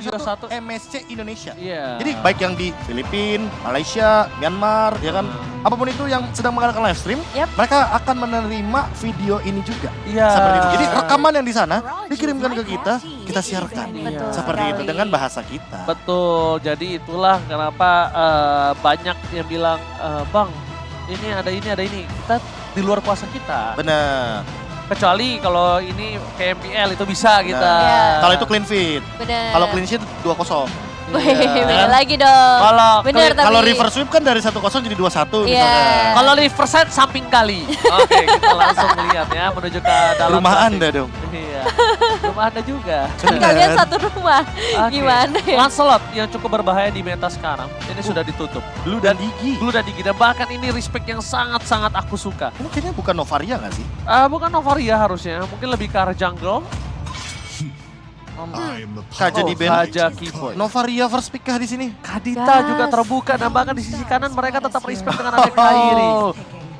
juara tuh satu MSC Indonesia. Iya. Jadi baik yang di Filipina, Malaysia, Myanmar, ya kan, apapun itu yang sedang mengadakan live stream, mereka akan menerima video ini juga. Iya. Seperti itu. Jadi rekaman yang di sana dikirimkan ke kita siarkan. Betul Seperti itu sekali. dengan bahasa kita. Betul, jadi itulah kenapa banyak yang bilang, Bang, ini ada ini. Kita di luar kuasa kita. Benar. Kecuali kalau ini KMPL itu bisa kita. Iya. Kalau itu clean feed. Bener. Kalau clean sheet 2-0. Wih, Iya. beda lagi dong. Kalau Bener tapi. Kalau reverse sweep kan dari 1-0 jadi 2-1 Iya. misalnya. Kalau Riverside samping kali. Oke, kita langsung melihat ya menuju ke dalam. Rumah plastik. Anda dong. Iya. Rumah Anda juga. Kan kalian satu rumah. Oke. Gimana ya? Lancelot yang cukup berbahaya di meta sekarang. Ini sudah ditutup. Blue dan Digi. Blue dan Digi. Dan bahkan ini respect yang sangat-sangat aku suka. Ini kayaknya bukan Novaria nggak sih? Bukan Novaria harusnya. Mungkin lebih ke arah jungle. Kaja di band. Kaja Keyboy. Novaria first pick kah di sini? Kadita Gas. juga terbuka dan bahkan di sisi kanan mereka tetap respect dengan ada Kairi.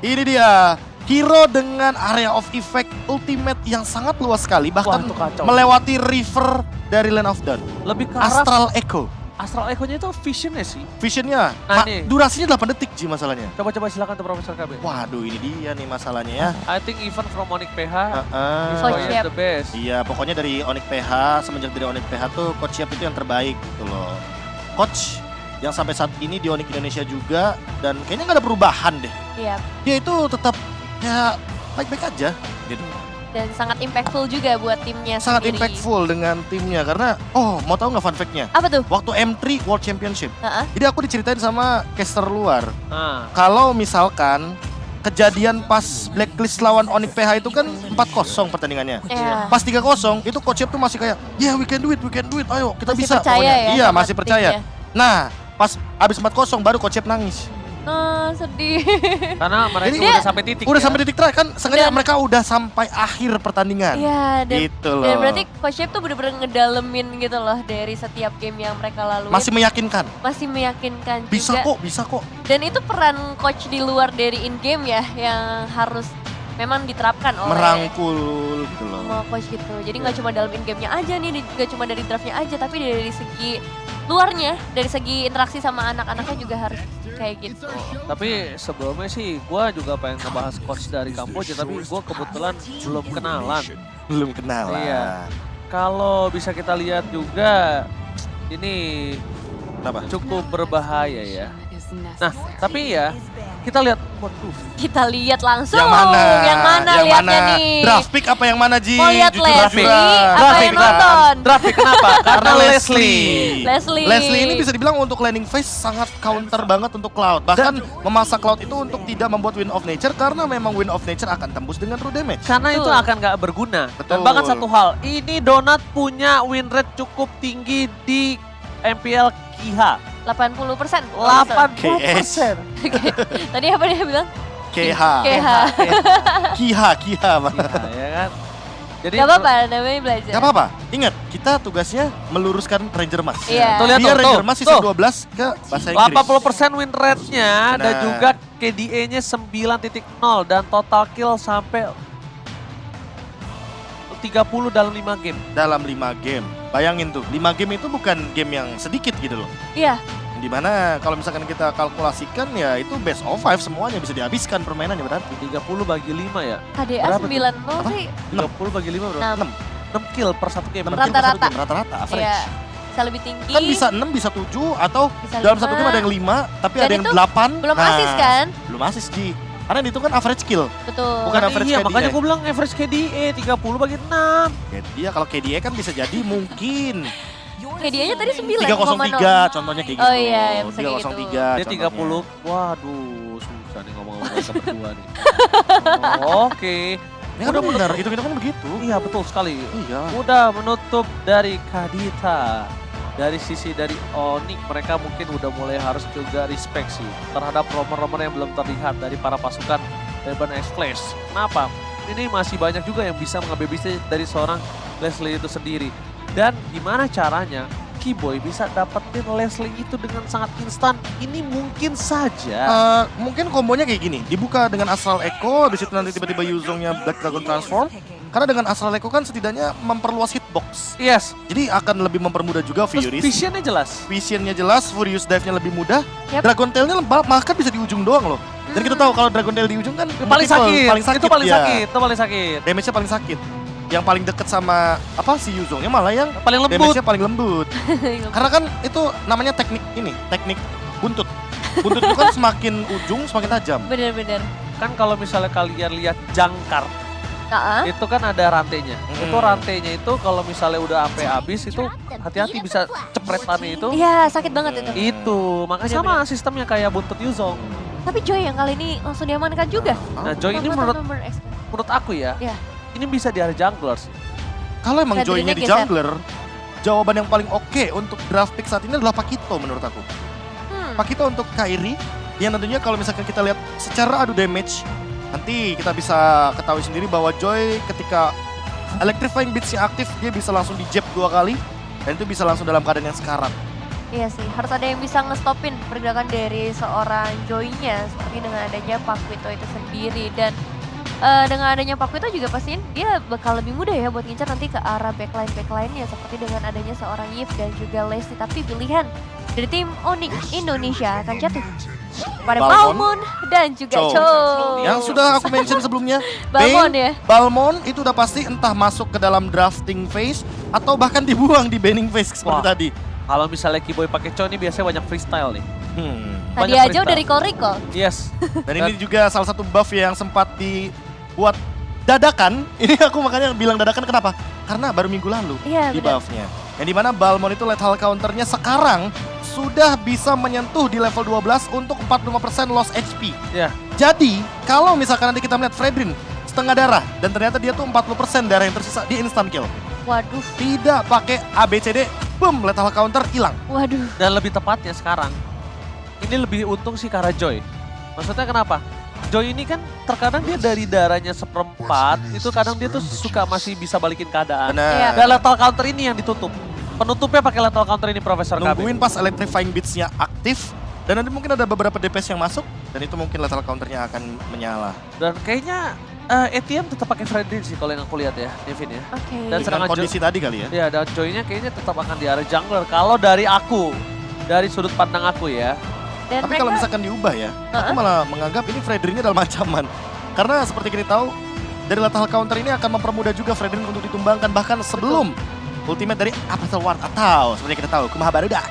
Ini dia. Hero dengan area of effect ultimate yang sangat luas sekali. Bahkan Wah, itu kacau. melewati river dari Land of Dawn. Lebih ke arah Astral Echo. Astral Echo-nya itu visionnya sih. Visionnya, Nah, ini. durasinya 8 detik Ji masalahnya. Coba-coba silakan tuh Profesor KB. Waduh ini dia nih masalahnya ya. I think even from Onyx PH, Heeh. Coach Coach is Yap. the best. Iya, pokoknya dari Onyx PH, semenjak dari Onyx PH tuh Coach Yap itu yang terbaik gitu loh. Coach yang sampai saat ini di Onyx Indonesia juga, dan kayaknya nggak ada perubahan deh. Iya. Dia itu tetap ya baik-baik aja gitu. Dan sangat impactful juga buat timnya Sangat sendiri. impactful dengan timnya karena, mau tahu nggak fun fact-nya? Apa tuh? Waktu M3 World Championship, Heeh. jadi aku diceritain sama caster luar, Nah, kalau misalkan kejadian pas blacklist lawan Onyx PH itu kan 4-0 pertandingannya. Iya. Pas 3-0 itu Coach Yap tuh masih kayak, yeah we can do it, ayo kita Masih bisa. percaya pokoknya. ya Iya sama masih percaya. timnya. Nah pas abis 4-0 baru Coach Yap nangis. Sedih. karena mereka Jadi udah sampai titik Udah ya. sampai titik terakhir kan, sengaja Dan- mereka udah sampai akhir pertandingan. Iya, dan, Gitu loh. dan berarti Coach Yap tuh bener-bener ngedalemin gitu loh dari setiap game yang mereka lalui. Masih meyakinkan. Masih meyakinkan Bisa juga. bisa kok. Dan itu peran coach di luar dari in game ya yang harus memang diterapkan oleh Merangkul gitu loh. semua coach gitu. Jadi nggak cuma dalam in game-nya aja nih, nggak cuma dari draftnya aja, tapi dari segi luarnya, dari segi interaksi sama anak-anaknya juga harus kayak gitu. Tapi sebelumnya sih gue juga pengen ngebahas coach dari Kamboja, tapi gue kebetulan belum kenalan. Belum kenal lah. Iya. Kalau bisa kita lihat juga ini Kenapa? cukup berbahaya ya. Nah, tapi ya kita lihat, waduh, Kita lihat langsung Yang mana? yang mana lihatnya nih. Draft pick apa yang mana Ji? Mau lihat Jujur Leslie, jujur. apa yang nonton? Draft pick kenapa? Karena Leslie. Leslie. Ini bisa dibilang untuk landing phase sangat counter banget untuk Cloud. Bahkan memaksa Cloud itu untuk tidak membuat Wind of Nature karena memang Wind of Nature akan tembus dengan true damage. Karena itu Betul. akan nggak berguna. Dan Betul. bahkan satu hal, ini Donat punya win rate cukup tinggi di MPL Kiha. 80%. 80%. Tadi apa dia bilang? KH. KH. Kiha Bang. Kiha, ya kan? Jadi Gak apa-apa, namanya belajar. Gak apa-apa. Ingat, kita tugasnya meluruskan Ranger Mas. Iya. Tuh, lihat Biar tuh, Ranger tuh, Mas season tuh. 12 ke bahasa Inggris. 80% win rate-nya dan Nah. juga KDA-nya 9.0 dan total kill sampai 30 dalam 5 game. Dalam 5 game. Bayangin tuh, 5 game itu bukan game yang sedikit gitu loh. Iya, Dimana kalau misalkan kita kalkulasikan ya itu best of 5 semuanya bisa dihabiskan permainannya berarti. 30 bagi 5 ya. KDA Berapa tuh? 90 sih. 30 bagi 5 berapa? 6. 6 kill per satu game. 6 berarti. Rata-rata. Rata-rata average. Iya. Bisa lebih tinggi. Kan bisa 6, bisa 7 atau Bisa dalam 5. satu game ada yang 5, tapi Dan ada yang itu 8. belum assist kan? Belum assist Ji. Karena itu kan average kill. Betul. Bukan Kan average iya, KDA. makanya gue bilang average KDA 30 bagi 6. Iya kalau KDA kan bisa jadi mungkin KDA-nya tadi 9. 303 contohnya kayak gitu. Oh iya, yang bisa kayak gitu. 303 Dia contohnya. 30. Waduh, susah nih ngomong-ngomong mereka berdua nih. Oke. Ini kan benar, itu kita kan begitu. Iya, betul sekali. Iya. Udah menutup dari Kadita. Dari sisi dari Onyx, mereka mungkin udah mulai harus juga respect sih terhadap rumor-rumor yang belum terlihat dari para pasukan dari Ban X-Flash. Kenapa? Ini masih banyak juga yang bisa mengambil bisnis dari seorang Leslie itu sendiri. Dan gimana caranya Keyboy bisa dapetin Leslie itu dengan sangat instan? Ini mungkin saja. Mungkin kombonya kayak gini, dibuka dengan Astral Echo, habis itu nanti tiba-tiba Yuzongnya Black Dragon Transform, Karena dengan Astral Echo kan setidaknya memperluas hitbox. Yes. Jadi akan lebih mempermudah juga Terus Furious. visionnya jelas. Visionnya jelas, Furious dive-nya lebih mudah. Yap. Dragon Tail-nya bahkan bisa di ujung doang loh. Dan kita tahu kalau Dragon Tail di ujung kan Paling multiple, sakit. paling sakit. Itu paling ya. sakit. Itu paling sakit. Damage-nya paling sakit. Yang paling deket sama si Yuzongnya malah yang Paling lembut. damage-nya paling lembut. Karena kan itu namanya teknik buntut. Buntut itu kan semakin ujung semakin tajam. Bener-bener. Kan kalau misalnya kalian lihat jangkar, Nah, itu kan ada rantainya. Itu rantainya itu kalau misalnya udah sampai habis itu hati-hati bisa cepretannya itu. iya sakit banget itu. Itu, makanya sama sistemnya kayak buntut Yuzong. Tapi Joy yang kali ini langsung diamankan juga. Nah, Joy ini menurut aku ya, Iya. ini bisa di area jungler sih. Kalau emang Fredrin-nya Joy-nya di geser. jungler, jawaban yang paling oke untuk draft pick saat ini adalah Pakito menurut aku. Pakito untuk Kairi, yang tentunya kalau misalkan kita lihat secara adu damage, nanti kita bisa ketahui sendiri bahwa Joy ketika Electrifying Beats-nya aktif, dia bisa langsung di jab 2 kali, dan itu bisa langsung dalam keadaan yang sekarat. Iya sih, harus ada yang bisa ngestopin pergerakan dari seorang Joy-nya seperti dengan adanya Pakito itu sendiri. Dan dengan adanya Pakito juga pastiin dia bakal lebih mudah ya buat ngincar nanti ke arah backline-nya seperti dengan adanya seorang Yves dan juga Leslie. Tapi pilihan dari tim Onyx Indonesia akan jatuh pada Balmond Balmond dan juga Cho. Cho. Yang sudah aku mention sebelumnya, Balmond Bane, ya. Balmond itu udah pasti entah masuk ke dalam drafting phase atau bahkan dibuang di banning phase seperti Wah. tadi. Kalau misalnya Kiboy pakai Cho ini biasanya banyak freestyle nih. Tadi Banyak aja freestyle. udah recall. Yes. Dan ini juga salah satu buff yang sempat dibuat dadakan. Ini aku makanya bilang dadakan kenapa? Karena baru minggu lalu Iya di benar. buffnya. Yang dimana Balmond itu lethal counternya sekarang sudah bisa menyentuh di level 12 untuk 45% loss HP. Ya. Jadi kalau misalkan nanti kita melihat Fredrin setengah darah dan ternyata dia tuh 40% darah yang tersisa di instant kill. Waduh, Tidak pakai ABCD, boom, lethal counter hilang. waduh. Dan lebih tepatnya sekarang, ini lebih untung sih karena Joy. Maksudnya kenapa? Joy ini kan terkadang dia dari darahnya seperempat, itu kadang dia tuh suka masih bisa balikin keadaan. Benar. Dan lethal counter ini yang ditutup. Penutupnya pakai lethal counter ini Profesor KB. Nungguin pas electrifying beats-nya aktif dan nanti mungkin ada beberapa DPS yang masuk dan itu mungkin lethal counternya akan menyala. Dan kayaknya ATM tetap pakai Fredrin sih kalau yang aku lihat ya, Devin ya. Oke. Dan Dengan serangan kondisi tadi kali ya. Ya, dan Joy-nya kayaknya tetap akan di area jungler. Kalau dari aku, dari sudut pandang aku ya. Dan Tapi kalau mereka misalkan diubah ya, aku malah menganggap ini Fredrin adalah ancaman. Karena seperti kita tahu, dari lethal counter ini akan mempermudah juga Fredrin untuk ditumbangkan bahkan sebelum ultimate dari Apostle Ward atau seperti kita tahu, Kumaha Barudak.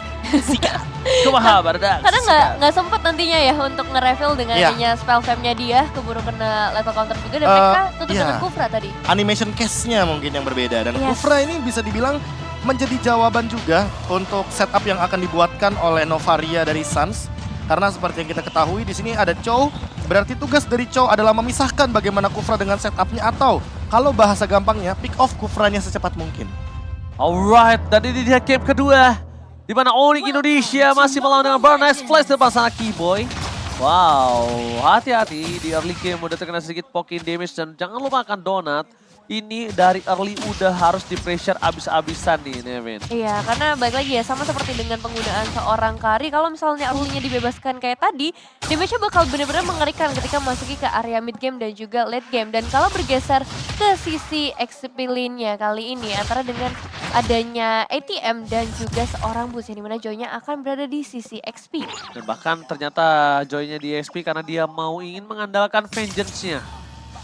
Sika. Kumaha Bardak. karena nggak sempet nantinya ya untuk nge-reveal dengan Iya. adanya spell fam-nya dia keburu kena lethal counter juga dan Eh, mereka tutup iya. dengan Kufra tadi. Animation case-nya mungkin yang berbeda dan Yes. Kufra ini bisa dibilang menjadi jawaban juga untuk setup yang akan dibuatkan oleh Novaria dari Suns. Karena seperti yang kita ketahui di sini ada Chow, berarti tugas dari Chow adalah memisahkan bagaimana Kufra dengan setupnya atau kalau bahasa gampangnya pick off Kufranya secepat mungkin. Alright, dan ini dia game kedua. Di mana Onyx Indonesia masih melawan dengan Barnes Flash depan sana Kiboy. Wow, hati-hati di early game udah terkena sedikit poking damage dan jangan lupakan Donat. Ini dari early udah harus di pressure abis-abisan nih Nevin. Iya, karena balik lagi ya sama seperti dengan penggunaan seorang Kari. Kalau misalnya early-nya dibebaskan kayak tadi, damage-nya bakal benar-benar mengerikan ketika masuki ke area mid game dan juga late game. Dan kalau bergeser ke sisi XP lane-nya kali ini antara dengan adanya ATM dan juga seorang boost yang dimana Joy-nya akan berada di sisi XP. Dan bahkan ternyata Joy-nya di XP karena dia ingin mengandalkan vengeance-nya.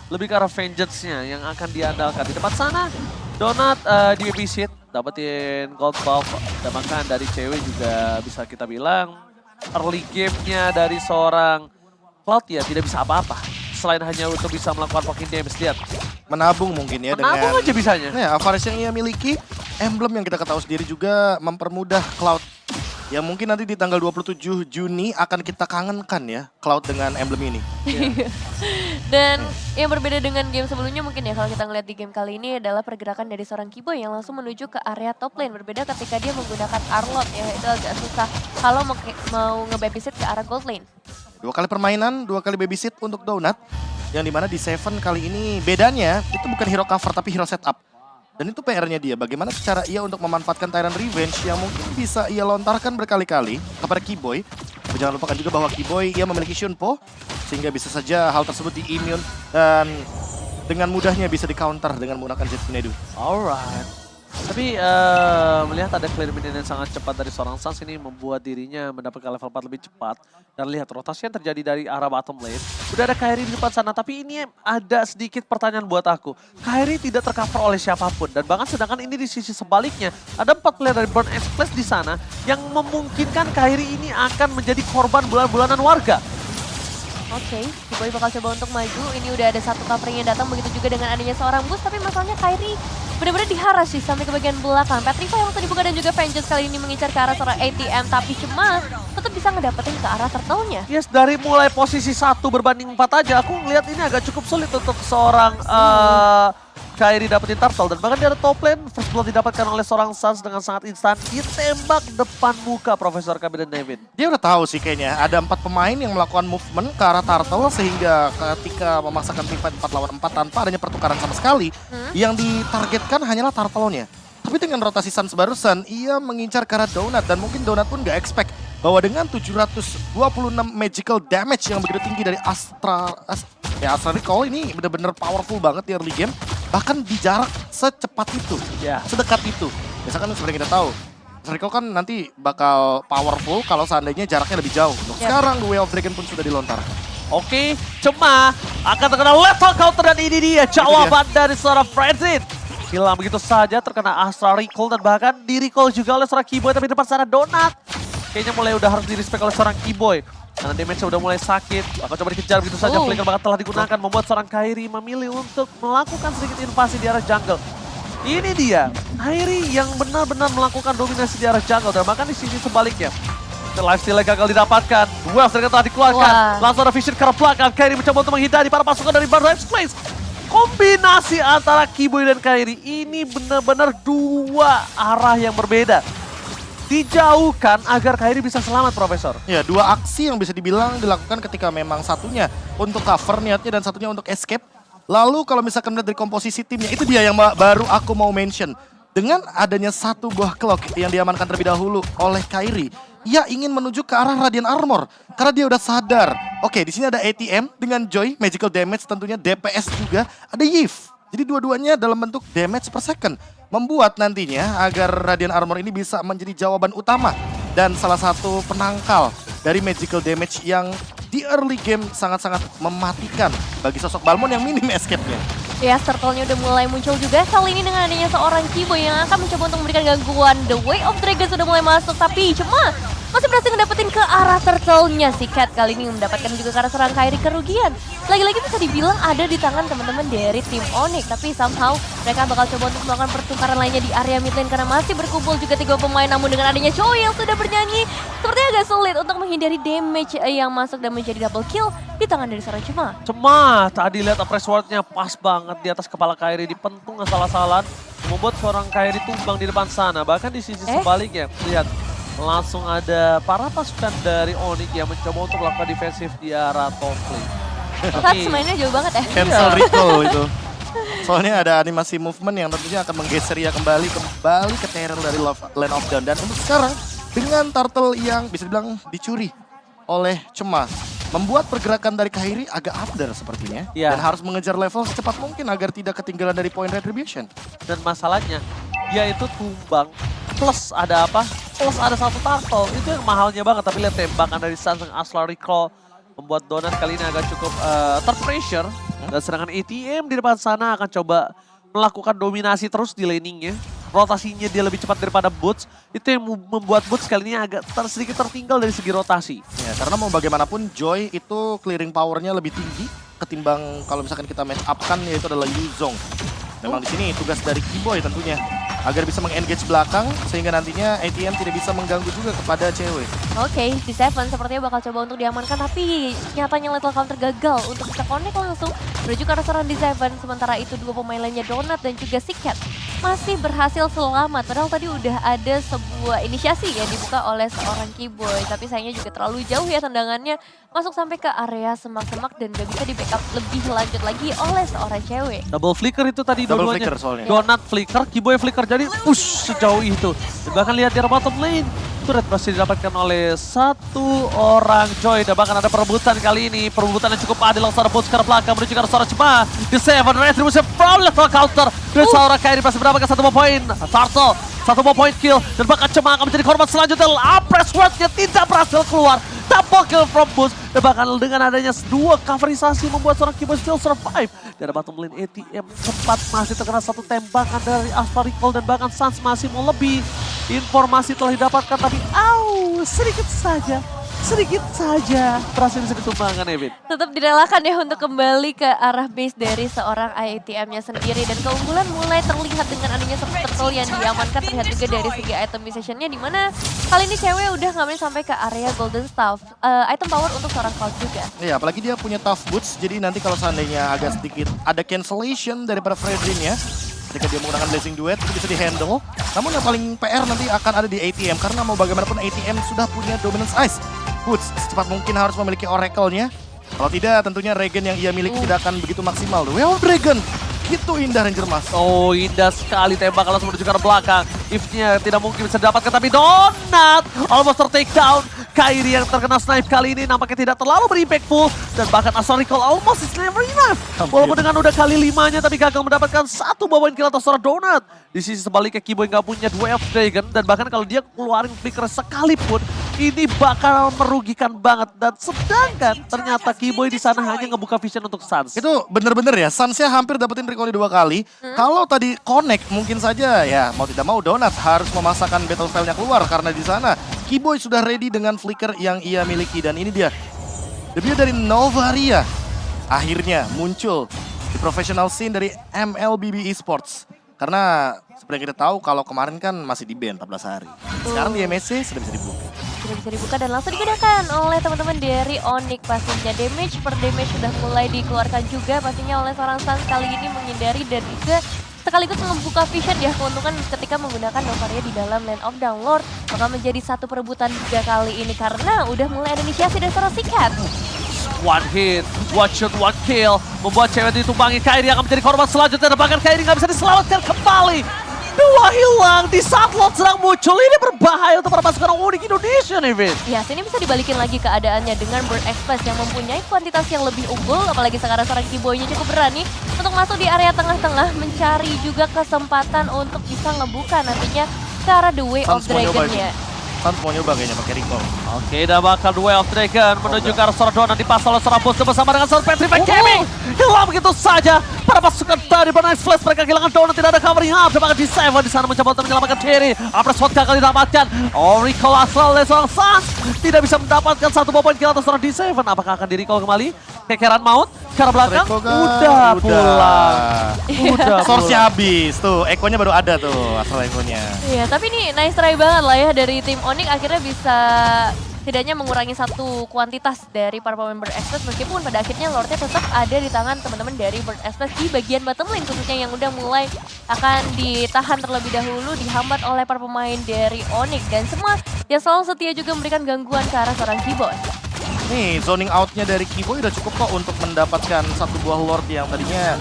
Lebih ke arah vengeance-nya yang akan diandalkan. Di tempat sana, Donat di babysit, dapetin gold buff. Dan bahkan dari cewek juga bisa kita bilang, early game-nya dari seorang Cloud ya tidak bisa apa-apa. Selain hanya untuk bisa melakukan poking damage, lihat. Menabung mungkin ya Menabung dengan aja bisanya. Nah, Avaris yang ia miliki, emblem yang kita ketahui sendiri juga mempermudah Cloud. Yang mungkin nanti di tanggal 27 Juni akan kita kangenkan ya, Cloud dengan emblem ini. Dan yang berbeda dengan game sebelumnya mungkin ya kalau kita ngeliat di game kali ini adalah pergerakan dari seorang Kiboy yang langsung menuju ke area top lane. Berbeda ketika dia menggunakan Arlot ya, itu agak susah kalau mau nge-babysit ke arah gold lane. 2 kali permainan, 2 kali babysit untuk Donut. Yang dimana di Seven kali ini bedanya itu bukan hero cover tapi hero setup. Dan itu PR-nya dia, bagaimana cara ia untuk memanfaatkan Tyrant Revenge yang mungkin bisa ia lontarkan berkali-kali kepada Kiboy. Tapi jangan lupakan juga bahwa Kiboy ia memiliki Shunpo, sehingga bisa saja hal tersebut di-immune. Dan dengan mudahnya bisa di-counter dengan menggunakan Jet Tornado. Alright. Tapi melihat ada clear minion yang sangat cepat dari seorang Suns ini membuat dirinya mendapatkan level 4 lebih cepat. Dan lihat rotasi yang terjadi dari arah bottom lane. Udah ada Kairi di depan sana, tapi ini ada sedikit pertanyaan buat aku. Kairi tidak tercover oleh siapapun. Dan bahkan sedangkan ini di sisi sebaliknya, ada 4 player dari Burn Express di sana yang memungkinkan Kairi ini akan menjadi korban bulan-bulanan warga. Oke, Kiboy bakal coba untuk maju. Ini udah ada satu covering yang datang, begitu juga dengan adanya seorang boost. Tapi masalahnya Kairi benar-benar diharas sih sampai ke bagian belakang. Petrify yang langsung dibuka dan juga Vengeance kali ini mengincar ke arah seorang ATM. Tapi cuma tetap bisa ngedapetin ke arah turtle-nya. Yes, dari mulai posisi 1 berbanding 4 aja, aku ngelihat ini agak cukup sulit untuk seorang Kairi dapetin turtle. Dan bahkan di ada top lane, first blood didapatkan oleh seorang Suns dengan sangat instan. Ditembak depan muka Profesor Kami dan David. Dia udah tahu sih kayaknya ada 4 pemain yang melakukan movement ke arah turtle sehingga ketika memaksakan teamfight 4 lawan 4 tanpa adanya pertukaran sama sekali, yang ditargetkan hanyalah turtle-nya. Tapi dengan rotasi Suns barusan, ia mengincar ke arah Donut dan mungkin Donut pun gak expect bahwa dengan 726 magical damage yang begitu tinggi dari Astra Recall ini benar-benar powerful banget di early game. Bahkan di jarak secepat itu, sedekat itu. Biasanya kan seperti kita tahu, Astra Recall kan nanti bakal powerful kalau seandainya jaraknya lebih jauh. Untuk sekarang, The Way of Dragon pun sudah dilontar. Oke, cuma akan terkena lethal counter dan ini dia jawaban dari seorang Frenzy. Hilang begitu saja terkena Astra Recall dan bahkan di recall juga oleh seorang Kiboy, tapi depan sana Donut. Kayaknya mulai udah harus di-respect oleh seorang Kiboy. Karena damage-nya udah mulai sakit. Akan coba dikejar begitu saja. Flicker bahkan telah digunakan membuat seorang Kairi memilih untuk melakukan sedikit invasi di arah jungle. Ini dia, Kairi yang benar-benar melakukan dominasi di arah jungle. Dan bahkan di sisi sebaliknya. Lifesteal gagal didapatkan. Wells telah dikeluarkan. Langsung ada vision ke arah belakang. Kairi mencoba untuk menghindari para pasukan dari Burn Place. Kombinasi antara Kiboy dan Kairi ini benar-benar dua arah yang berbeda. Dijauhkan agar Kairi bisa selamat, Profesor. Ya, dua aksi yang bisa dibilang dilakukan ketika memang satunya untuk cover niatnya dan satunya untuk escape. Lalu kalau misalkan melihat dari komposisi timnya, itu dia yang baru aku mau mention. Dengan adanya satu buah clock yang diamankan terlebih dahulu oleh Kairi, ia ingin menuju ke arah Radiant Armor. Karena dia udah sadar, oke di sini ada ATM dengan Joy, magical damage tentunya, DPS juga, ada Yves. Jadi dua-duanya dalam bentuk damage per second. Membuat nantinya agar Radiant Armor ini bisa menjadi jawaban utama. Dan salah satu penangkal dari magical damage yang di early game sangat-sangat mematikan bagi sosok Balmond yang minim escape-nya. Ya, turtle-nya udah mulai muncul juga. Kali ini dengan adanya seorang Kiboy yang akan mencoba untuk memberikan gangguan. The Way of Dragon sudah mulai masuk, tapi cuma masih berhasil ngedapetin ke arah turtle-nya. Si Cat kali ini mendapatkan juga ke arah seorang Kairi kerugian. Lagi-lagi bisa dibilang ada di tangan teman-teman dari tim Onyx. Tapi somehow mereka bakal coba untuk melakukan pertukaran lainnya di area mid lane. Karena masih berkumpul juga 3 pemain. Namun dengan adanya Choi yang sudah bernyanyi, sepertinya agak sulit untuk menghindari damage yang masuk dan menjadi double kill di tangan dari seorang Cema. Cema, tadi lihat press ward-nya pas banget di atas kepala Kairi, dipentung asal-asalan. Membuat seorang Kairi tumbang di depan sana. Bahkan di sisi sebaliknya, lihat. Langsung ada para pasukan dari Onyx yang mencoba untuk melakukan defensif di arah top lane. Tapi mainnya jauh banget ya. Cancel recall itu. Soalnya ada animasi movement yang tentunya akan menggeser ia kembali ke terror dari Land of Dawn. Dan untuk sekarang dengan turtle yang bisa dibilang dicuri oleh Cema, membuat pergerakan dari Kairi agak upder sepertinya. Dan harus mengejar level secepat mungkin agar tidak ketinggalan dari point retribution. Dan masalahnya dia itu tumbang plus ada apa? Plus ada satu turtle, itu yang mahalnya banget. Tapi lihat tembakan dari Suns yang Astra Recall membuat Donut kali ini agak cukup terpressure. Dan sedangkan ATM di depan sana akan coba melakukan dominasi terus di laningnya. Rotasinya dia lebih cepat daripada Boots. Itu yang membuat Boots kali ini agak sedikit tertinggal dari segi rotasi. Ya, karena mau bagaimanapun Joy itu clearing powernya lebih tinggi ketimbang kalau misalkan kita match up kan yaitu adalah Yuzong. Memang di sini tugas dari Kiboy tentunya agar bisa meng-engage belakang sehingga nantinya ATM tidak bisa mengganggu juga kepada cewek. Oke, di Seven sepertinya bakal coba untuk diamankan, tapi nyatanya lethal counter gagal untuk bisa connect langsung menuju ke arah seorang di Seven. Sementara itu 2 pemain lainnya Donut dan juga si Cat masih berhasil selamat. Padahal tadi udah ada sebuah inisiasi yang dibuka oleh seorang Kiboy, tapi sayangnya juga terlalu jauh ya tendangannya masuk sampai ke area semak-semak dan gak bisa di backup lebih lanjut lagi oleh seorang cewek. Double flicker itu tadi Double dua-duanya. flicker soalnya. Donut flicker, Kiboy flicker, jadi push sejauh itu. Dan bahkan lihat di bottom lane. turret berhasil didapatkan oleh satu orang Joy. Dan bahkan ada perebutan kali ini. Perebutan yang cukup adil langsung ada Boots ke arah belakang menuju ke arah seorang Cema. The Seven Retribution from level counter. Dan seorang Kairi masih mendapatkan 1 poin. Tarso 1 poin kill. Dan bahkan Cema akan menjadi korban selanjutnya. Apres Word-nya tidak berhasil keluar. Double kill from Boots. Dan bahkan dengan adanya 2 coverisasi membuat seorang Kiboy still survive. Dan bottom lane ATM sempat masih terkena 1 tembakan dari Astra Recall. Dan bahkan Sans masih mau lebih. Informasi telah didapatkan tapi sedikit saja berhasil bisa ditumbangkan Evin. Tetap direlakan ya untuk kembali ke arah base dari seorang IATM-nya sendiri. Dan keunggulan mulai terlihat dengan adanya turtle yang diamankan, terlihat juga dari segi itemization-nya, dimana kali ini cewek udah ngambil sampai ke area Golden Staff. Item power untuk seorang Cloud juga. Iya, apalagi dia punya tough boots, jadi nanti kalau seandainya agak sedikit ada cancellation daripada Fredrin ya, ketika dia menggunakan Blazing Duet itu bisa dihandle. Namun yang paling PR nanti akan ada di ATM, karena mau bagaimanapun ATM sudah punya dominance ice. Boots secepat mungkin harus memiliki Oracle-nya. Kalau tidak tentunya regen yang ia miliki tidak akan begitu maksimal. Well Dragon, itu indah Ranger Mas. Oh indah sekali tembakan langsung menuju ke arah belakang. If-nya tidak mungkin bisa didapatkan tapi Donut almost ter-take down. Kairi yang terkena snipe kali ini nampaknya tidak terlalu berimpactful. Dan bahkan Astra Recall almost is never enough. Walaupun dengan udah kali 5-nya tapi gagal mendapatkan 1 poin kill atas seorang Donut. Di sisi sebaliknya Kiboy nggak punya Way of Dragon. Dan bahkan kalau dia keluarin flicker sekalipun ini bakal merugikan banget. Dan sedangkan ternyata Kiboy di sana hanya ngebuka vision untuk Sans. Itu bener-bener ya, Sansnya hampir dapetin recall 2 kali. Kalau tadi connect mungkin saja ya mau tidak mau Donut harus memasakkan battle spell-nya keluar. Karena di sana Kiboy sudah ready dengan flicker yang ia miliki. Dan ini dia, debut dari Novaria akhirnya muncul di professional scene dari MLBB Esports. Karena seperti yang kita tahu kalau kemarin kan masih di ban 14 hari. Sekarang di MSC sudah bisa dibuka. Sudah bisa dibuka dan langsung digunakan oleh teman-teman dari Onyx pastinya. Damage per damage sudah mulai dikeluarkan juga pastinya oleh seorang Sans kali ini menghindari dan juga sekaligus membuka vision ya. Keuntungan ketika menggunakan Novaria di dalam Land of Downlord bakal menjadi satu perebutan juga kali ini karena udah mulai ada inisiasi dari seorang Sikat. One hit, one shot, one kill. Membuat cewek ditumpangi, Kairi akan menjadi korban selanjutnya. Dan bahkan Kairi nggak bisa diselamatkan kembali. 2 hilang di saat Lord sedang muncul. Ini berbahaya untuk para pasukan Onyx Indonesia nih, Vin. Ya, sini bisa dibalikin lagi keadaannya dengan Burn Express yang mempunyai kuantitas yang lebih unggul. Apalagi sekarang seorang Kiboy-nya cukup berani untuk masuk di area tengah-tengah. Mencari juga kesempatan untuk bisa ngebuka nantinya ke arah The Way of Dragon-nya. Sans mau nyoba kayaknya pakai recall. Oke, dan bakal The Way of Dragon menuju ke arah seorang Donut dipasang oleh seorang Boots bersama dengan seorang Petrified Gaming. Hilang begitu saja. Para pasukan dari Burn Flash mereka kehilangan Donut, tidak ada covering up. Dan bahkan di Seven di sana mencoba untuk menyelamatkan Terry. Apres Shot gagal didapatkan. Recall asal oleh seorang Sans. Tidak bisa mendapatkan 1 poin kill atas seorang D7. Apakah akan di-recall kembali? Kekeran maut ke arah belakang. Udah pulang. Udah Source-nya habis tuh, Ekonya baru ada tuh asal Ekonya. Iya, tapi ini nice try banget lah ya dari tim Onyx akhirnya bisa setidaknya mengurangi 1 kuantitas dari para pemain Burn Express meskipun pada akhirnya Lordnya tetap ada di tangan teman-teman dari Burn Express di bagian bottom lane khususnya yang udah mulai akan ditahan terlebih dahulu dihambat oleh para pemain dari Onyx dan semua yang selalu setia juga memberikan gangguan ke arah seorang Kiboy. Nih, zoning out-nya dari Kiboy udah cukup kok untuk mendapatkan 1 buah Lord yang tadinya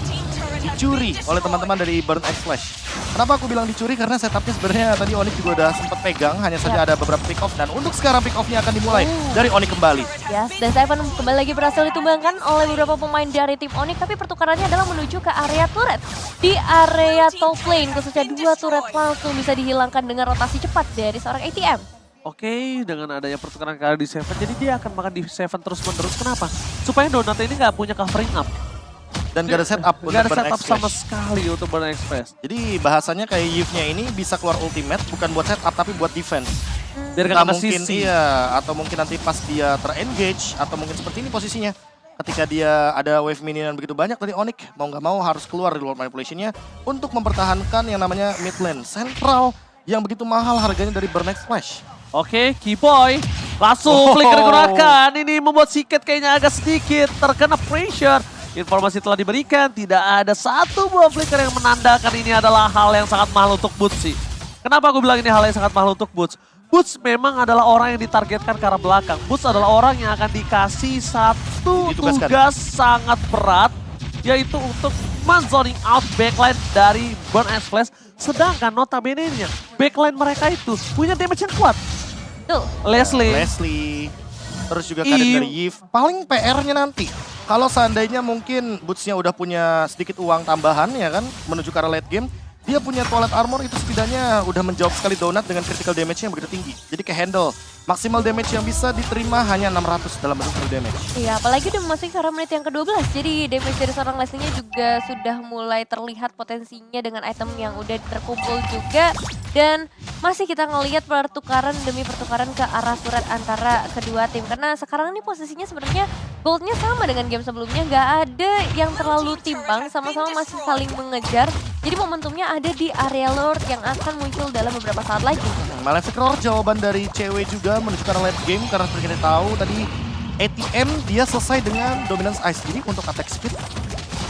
dicuri oleh teman-teman dari Burn X Flash. Kenapa aku bilang dicuri? Karena setupnya sebenarnya tadi Onyx juga udah sempat pegang, hanya saja ada beberapa pick off dan untuk sekarang pick off-nya akan dimulai dari Onyx kembali. Yes, dan Seven kembali lagi berhasil ditumbangkan oleh beberapa pemain dari tim Onyx, tapi pertukarannya adalah menuju ke area turret. Di area top lane khususnya 2 turret langsung bisa dihilangkan dengan rotasi cepat dari seorang ATM. Oke, dengan adanya pertukaran kali di Seven, jadi dia akan makan di Seven terus-menerus. Kenapa? Supaya Donut ini nggak punya covering up. Dan gak ada setup untuk Gak ada Burn setup X sama Flash. sekali untuk Burn Express. Jadi bahasanya kayak Yves-nya ini bisa keluar ultimate bukan buat setup tapi buat defense. Biar Entah gak kena mungkin sisi. iya, atau mungkin nanti pas dia ter-engage atau mungkin seperti ini posisinya. Ketika dia ada wave minion begitu banyak dari Onyx, mau nggak mau harus keluar di luar manipulation-nya untuk mempertahankan yang namanya mid lane sentral yang begitu mahal harganya dari Burn X Flash. Oke, Kiboy langsung flicker digunakan. Ini membuat Siket kayaknya agak sedikit terkena pressure. Informasi telah diberikan, tidak ada 1 buah flicker yang menandakan ini adalah hal yang sangat mahal untuk Boots sih. Kenapa aku bilang ini hal yang sangat mahal untuk Boots? Boots memang adalah orang yang ditargetkan ke arah belakang. Boots adalah orang yang akan dikasih 1 Ditugaskan. tugas sangat berat, yaitu untuk men-zoning out backline dari Burn X Flash. Sedangkan notabene-nya backline mereka itu punya damage yang kuat. Tuh. Leslie. Terus juga karir Eve. dari Yves. Paling PR-nya nanti. Kalau seandainya mungkin Boots-nya udah punya sedikit uang tambahan ya kan. Menuju ke arah late game. Dia punya Toilet Armor itu setidaknya udah menjawab sekali Donut dengan critical damage-nya yang begitu tinggi. Jadi ke handle. Maksimal damage yang bisa diterima hanya 600 dalam bentuk full damage. Iya, apalagi udah memasuki ke arah menit yang ke-12. Jadi damage dari seorang Leslie-nya juga sudah mulai terlihat potensinya dengan item yang udah terkumpul juga. Dan masih kita ngelihat pertukaran demi pertukaran ke arah surat antara kedua tim. Karena sekarang ini posisinya sebenarnya goldnya sama dengan game sebelumnya. Nggak ada yang terlalu timpang, sama-sama masih saling mengejar. Jadi momentumnya ada di area Lord yang akan muncul dalam beberapa saat lagi. Malefic Roar jawaban dari cewek juga menuju ke arah late game. Karena seperti kita tahu tadi ATM dia selesai dengan dominance ice. Jadi untuk attack speed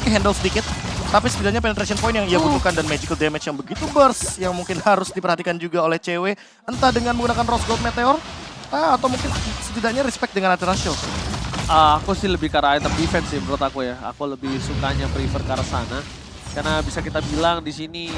handle sedikit. Tapi setidaknya penetration point yang ia butuhkan dan magical damage yang begitu burst yang mungkin harus diperhatikan juga oleh cewek. Entah dengan menggunakan Rose Gold Meteor atau mungkin setidaknya respect dengan item ratio. Aku sih lebih ke arah item defense sih menurut aku ya. Aku lebih sukanya prefer ke arah sana. Karena bisa kita bilang di sini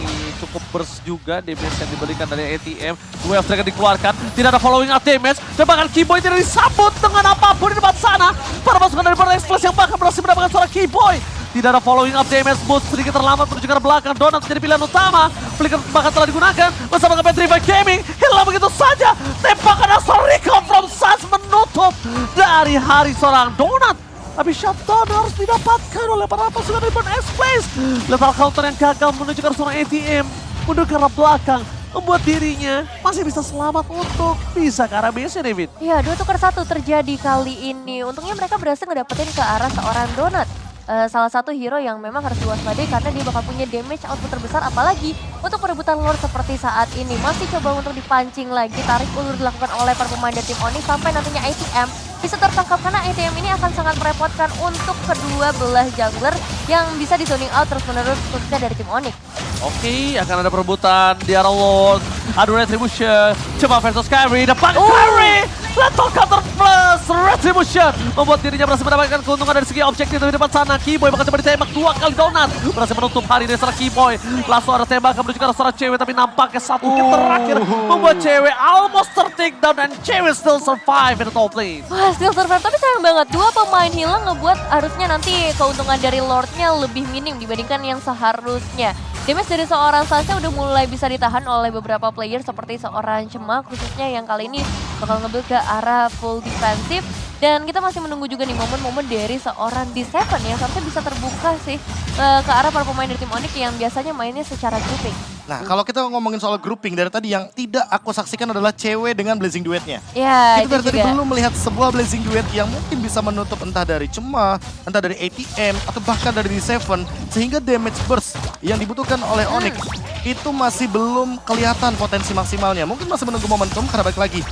cukup burst juga damage yang diberikan dari ATM. Wave Dragon dikeluarkan, tidak ada following up damage. Dan bahkan Keyboy tidak disambut dengan apapun di depan sana. Para pasukan dari Burn Express yang bahkan berhasil mendapatkan seorang Keyboy. Tidak ada following up damage, Boots sedikit terlambat menuju ke arah belakang. Donut jadi pilihan utama. Flicker bahkan telah digunakan bersama dengan Revive Gaming. Hilang begitu saja. Tembakan asal Recall from Suns menutup dari hari seorang Donut. Tapi shutdown harus didapatkan oleh para pasukan dari Burn Express. Lethal counter yang gagal menuju ke arah seorang ATM. Mundur ke arah belakang. Membuat dirinya masih bisa selamat untuk bisa ke arah base-nya, David. Iya, 2-1 terjadi kali ini. Untungnya mereka berhasil ngedapetin ke arah seorang Donut. Salah satu hero yang memang harus diwaspadai karena dia bakal punya damage output terbesar, apalagi untuk perebutan Lord seperti saat ini. Masih coba untuk dipancing lagi, tarik ulur dilakukan oleh para pemain dari tim Onyx sampai nantinya ATM bisa tertangkap karena ATM ini akan sangat merepotkan untuk kedua belah jungler yang bisa di zoning out terus-menerus khususnya dari tim Onyx. Oke, akan ada perebutan di arah Lord. Adu Retribution, coba versus Kyrie, dapat Kyrie! Lethal counter plus Retribution membuat dirinya berhasil mendapatkan keuntungan dari segi objektif di depan sana. Keyboy bakal coba ditembak 2 kali Donut, berhasil menutup hari dari seorang Keyboy. Langsung ada tembakan menuju ke arah seorang cewek, tapi nampaknya satu hit terakhir membuat cewek almost ter-takedown dan cewek still survive in the top lane. Wah, still survive, tapi sayang banget. 2 pemain hilang ngebuat harusnya nanti keuntungan dari Lordnya lebih minim dibandingkan yang seharusnya. Damage dari seorang Sasha udah mulai bisa ditahan oleh beberapa player seperti seorang Cemak khususnya yang kali ini bakal nge-build ke arah full defensif. Dan kita masih menunggu juga nih momen-momen dari seorang D7 yang seharusnya bisa terbuka sih ke arah para pemain dari tim Onyx yang biasanya mainnya secara grouping. Nah, kalau kita ngomongin soal grouping dari tadi yang tidak aku saksikan adalah cewek dengan Blazing Duetnya. Ya, Kita dari tadi juga. belum melihat sebuah Blazing Duet yang mungkin bisa menutup entah dari Cema, entah dari ATM, atau bahkan dari D7. Sehingga damage burst yang dibutuhkan oleh Onyx itu masih belum kelihatan potensi maksimalnya. Mungkin masih menunggu momentum karena balik lagi.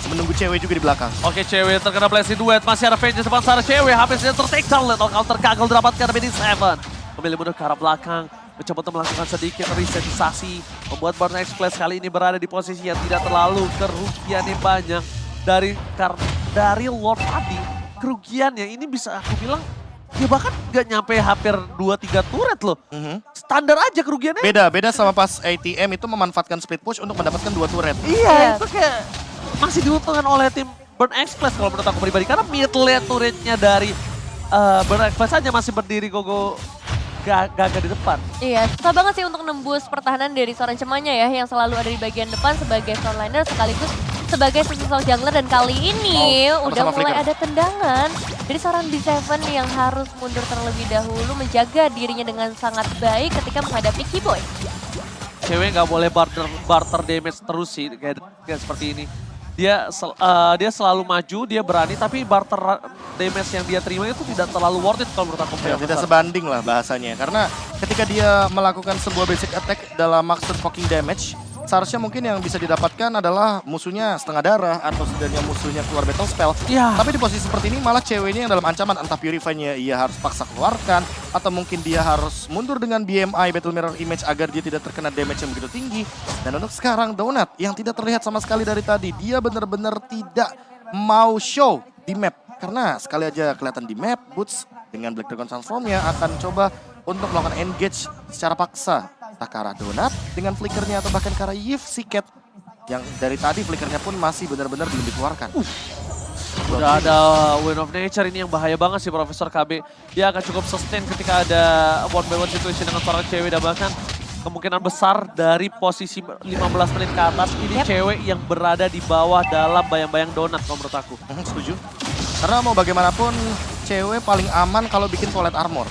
Menunggu cewek juga di belakang. Oke, cewek terkena blessing duet, masih ada Vengeance depan sana cewek, habis dia ter-takedown, lethal counter gagal didapatkan BD7. Memilih mundur ke arah belakang, mencoba untuk melakukan sedikit resetisasi, membuat Burn Express kali ini berada di posisi yang tidak terlalu kerugiannya banyak dari Lord tadi. Kerugiannya ini bisa aku bilang, ya bahkan nggak nyampe hampir 2-3 turret loh. Standar aja kerugiannya. Beda sama pas ATM itu memanfaatkan split push untuk mendapatkan 2 turret. Iya, itu kayak masih diuntungkan oleh tim Burn Express kalau menurut aku pribadi. Karena mid lane turretnya dari Burn Express aja masih berdiri gogo gagah di depan. Iya, susah banget sih untuk nembus pertahanan dari seorang Cemanya ya, yang selalu ada di bagian depan sebagai frontliner sekaligus sebagai sosok jungler. Dan kali ini udah sama-sama mulai flicker. ada tendangan dari seorang D7 yang harus mundur terlebih dahulu menjaga dirinya dengan sangat baik ketika menghadapi Keyboy. Cewek nggak boleh barter damage terus sih kayak seperti ini. Dia selalu maju, dia berani, tapi barter damage yang dia terima itu tidak terlalu worth it kalau menurut aku. Ya, tidak sebanding lah bahasanya. Karena ketika dia melakukan sebuah basic attack dalam maksud poking damage, seharusnya mungkin yang bisa didapatkan adalah musuhnya setengah darah atau setidaknya musuhnya keluar battle spell. Iya. Tapi di posisi seperti ini malah ceweknya yang dalam ancaman, entah Purify-nya ia harus paksa keluarkan atau mungkin dia harus mundur dengan BMI Battle Mirror Image agar dia tidak terkena damage yang begitu tinggi. Dan untuk sekarang Donut yang tidak terlihat sama sekali dari tadi, dia benar-benar tidak mau show di map. Karena sekali aja kelihatan di map, Boots dengan Black Dragon Transform-nya akan coba untuk melakukan engage secara paksa. Entah ke arah Donut dengan flickernya atau bahkan ke arah Yves si Cat. Yang dari tadi flickernya pun masih benar-benar belum dikeluarkan. Udah ada Wind of Nature ini yang bahaya banget sih Profesor KB. Dia akan cukup sustain ketika ada one by one situation dengan seorang cewek dan bahkan kemungkinan besar dari posisi 15 menit ke atas ini cewek yang berada di bawah dalam bayang-bayang donat kalau menurut aku. Setuju. Karena mau bagaimanapun cewek paling aman kalau bikin Toilet Armor.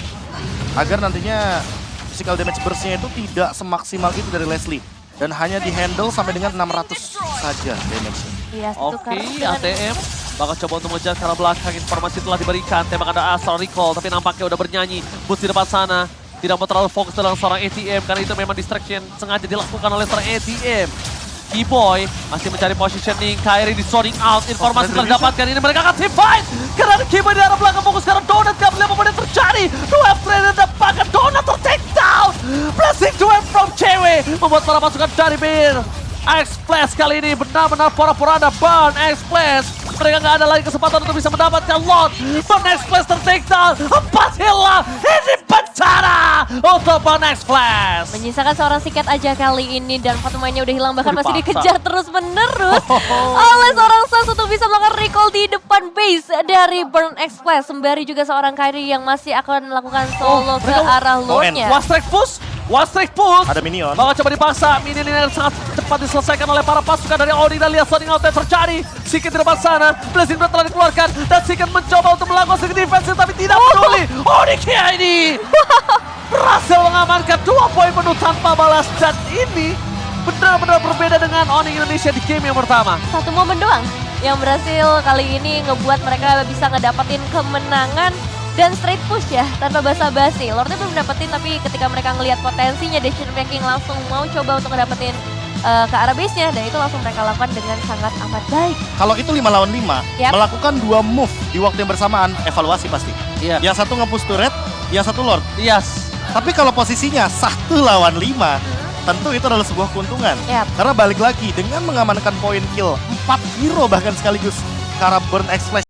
Agar nantinya physical damage burst-nya itu tidak semaksimal itu dari Leslie. Dan hanya di-handle sampai dengan 600 saja damage-nya. Iya, itu Oke, karena ATM bakal coba untuk mengejar ke arah belakang. Informasi telah diberikan, tembak ada Astral Recall, tapi nampaknya udah bernyanyi. Boots di depan sana, tidak mau terlalu fokus dalam seorang ATM, karena itu memang distraction sengaja dilakukan oleh seorang ATM. Keyboy masih mencari positioning, Kairi di zoning out, informasi telah didapatkan, ini mereka akan team fight. Karena Keyboy di arah belakang fokus, sekarang Donut gak boleh apa yang terjadi. Dua player dapatkan, Donut ter-take down. Blessing to wave from Cewek, membuat para pasukan dari Bir. X-Flash kali ini benar-benar pora-poranda Burn X-Flash. Mereka nggak ada lagi kesempatan untuk bisa mendapatkan lot. Burn X-Flash ter-take down. 4 hilang. Ini bencana untuk Burn X-Flash. menyisakan seorang siket aja kali ini dan 4 pemainnya udah hilang, bahkan masih Dipaksa. dikejar terus-menerus oleh seorang Sans untuk bisa melakukan recall di depan base dari Burn X-Flash. Sembari juga seorang Kairi yang masih akan melakukan solo ke mereka- arah Lordnya. One strike push. One strike push. Ada minion. Bakal coba dipaksa. Minion ini sangat cepat diselesaikan oleh para pasukan dari Odi. Dan lihat sounding out yang terjadi. Sikit di depan sana. Blessing Breath telah dikeluarkan. Dan Sikit mencoba untuk melakukan sedikit defense tapi tidak peduli. Odi ini berhasil mengamankan 2 poin penuh tanpa balas. Dan ini benar-benar berbeda dengan Onyx Indonesia di game yang pertama. Satu momen doang yang berhasil kali ini ngebuat mereka bisa ngedapetin kemenangan dan straight push ya, tanpa basa-basi. Lordnya belum dapetin, tapi ketika mereka ngelihat potensinya, decision making langsung mau coba untuk ngedapetin ke arah base-nya, dan itu langsung mereka lakukan dengan sangat amat baik. Kalau itu 5 lawan 5, Yap. melakukan 2 move di waktu yang bersamaan, evaluasi pasti. Iya. Yang satu nge-push turret, yang satu Lord. Yes. Tapi kalau posisinya 1 lawan 5, tentu itu adalah sebuah keuntungan. Yap. Karena balik lagi, dengan mengamankan poin kill 4 hero bahkan sekaligus, karena Burn X-Flash